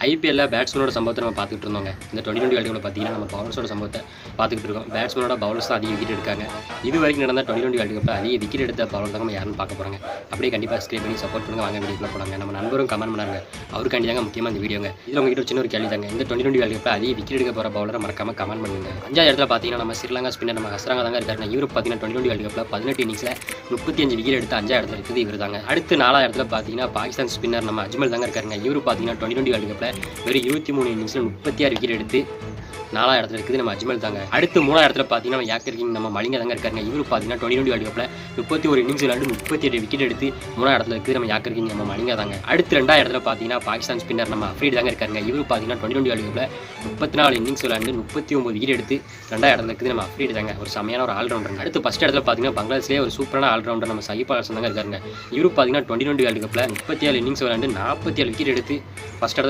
ஐபிஎல்ல பேட்ஸ்மேனோட சம்பவத்தை நம்ம பார்த்துட்டு இருந்தோங்க. இந்த 2020 வேர்ல்டு கப்பில் பார்த்தீங்கன்னா நம்ம பவுலர்ஸோட சம்பவத்தை பார்த்துக்கிட்டு இருக்கோம். பேட்ஸ்மேனோட பவுலர்ஸ் தான் அதிக விக்கெட் எடுக்காங்க. இது வரைக்கும் நடந்த 2020 வேர்ல்டு கப்பில் அதிக விக்கெட் எடுத்த பவுலர் தான் நம்ம யாருன்னு பார்க்க போகிறாங்க. அப்படியே கண்டிப்பாக சப்ஸ்கிரைப் பண்ணி சப்போர்ட் பண்ணுங்க. வாங்க வீடியோக்குள்ள போனாங்க. நம்ம நண்பரும் கமெண்ட் பண்ணாங்க, அவருக்காண்டி தாங்க முக்கியமாக இந்த வீடியோங்க. இதில் உங்ககிட்ட ஒரு சின்ன ஒரு கேள்வி தாங்க. இந்த 2020 வேர்ல்டு கப்பில் அதிக விக்கெட் எடுக்க போகிற பவுலரை மறக்காம கமெண்ட் பண்ணுங்க. 5வது இடத்துல பார்த்தீங்கன்னா நம்ம ஸ்ரீலங்கா ஸ்பின்னர் நம்ம ஹஸ்ரங்கா தாங்க இருக்காரு. இவரு பார்த்தீங்கன்னா 2020 வேர்ல்டு கப்பில் 18 இன்னிங்ஸில் 35 விக்கெட் எடுத்து 5வது இடத்துல இருக்குது இவர் தாங்க. அடுத்து 4வது இடத்துல பார்த்தீங்கன்னா பாகிஸ்தான் ஸ்பின்னர் நம்ம அஜ்மல் தாங்க இருக்காருங்க. இவரு பார்த்தீங்கன்னா 2020 வேர்ல்டு கப்பில் வெறும் 23 இன்னிங்ஸில் 36 விக்கெட் எடுத்து 4வது இடத்துல இருக்குது நம்ம அஜ்மல் தாங்க. அடுத்து 3வது இடத்துல பார்த்தீங்கன்னா யாக்கர் கிங் நம்ம மலிங்க தாங்க இருக்காருங்க. இவரு பார்த்தீங்கன்னா 2020 வேர்ல்டு கப்பில் 31 இன்னிங்ஸ் விளையாண்டு 38 விக்கெட் எடுத்து 3வது இடத்துல இருக்குது நம்ம யாக்கர் கிங் நம்ம மலிங்க தாங்க. அடுத்து 2வது இடத்துல பார்த்தீங்கன்னா பாகிஸ்தான் ஸ்பின்னர் நம்ம அஃப்ரீட் தாங்க இருக்காருங்க. இவரு பார்த்தீங்கன்னா 2020 வேர்ல்டு கப்பில் 34 இன்னிங்ஸ் விளையாண்டு 39 விக்கெட் எடுத்து 2வது இடத்துல இருக்குது நம்ம அஃப்ரீட் தாங்க. ஒரு செமையான ஒரு ஆல்ரவுண்டர். அடுத்து ஃபர்ஸ்ட் இடத்துல பார்த்தீங்கன்னா பங்களாதேஷ்லேயே ஒரு சூப்பரான ஆல்ரவுண்டர் நம்ம சகிப் அல் ஹசன் தாங்க இருக்காருங்க. இவரு பார்த்தீங்கன்னா 2020 வேர்ல்டு கப்பில் 37 இன்னிங்ஸ் விளையாண்டு 47 விக்கெட் எடுத்து ஃபர்ஸ்ட் இடத்துல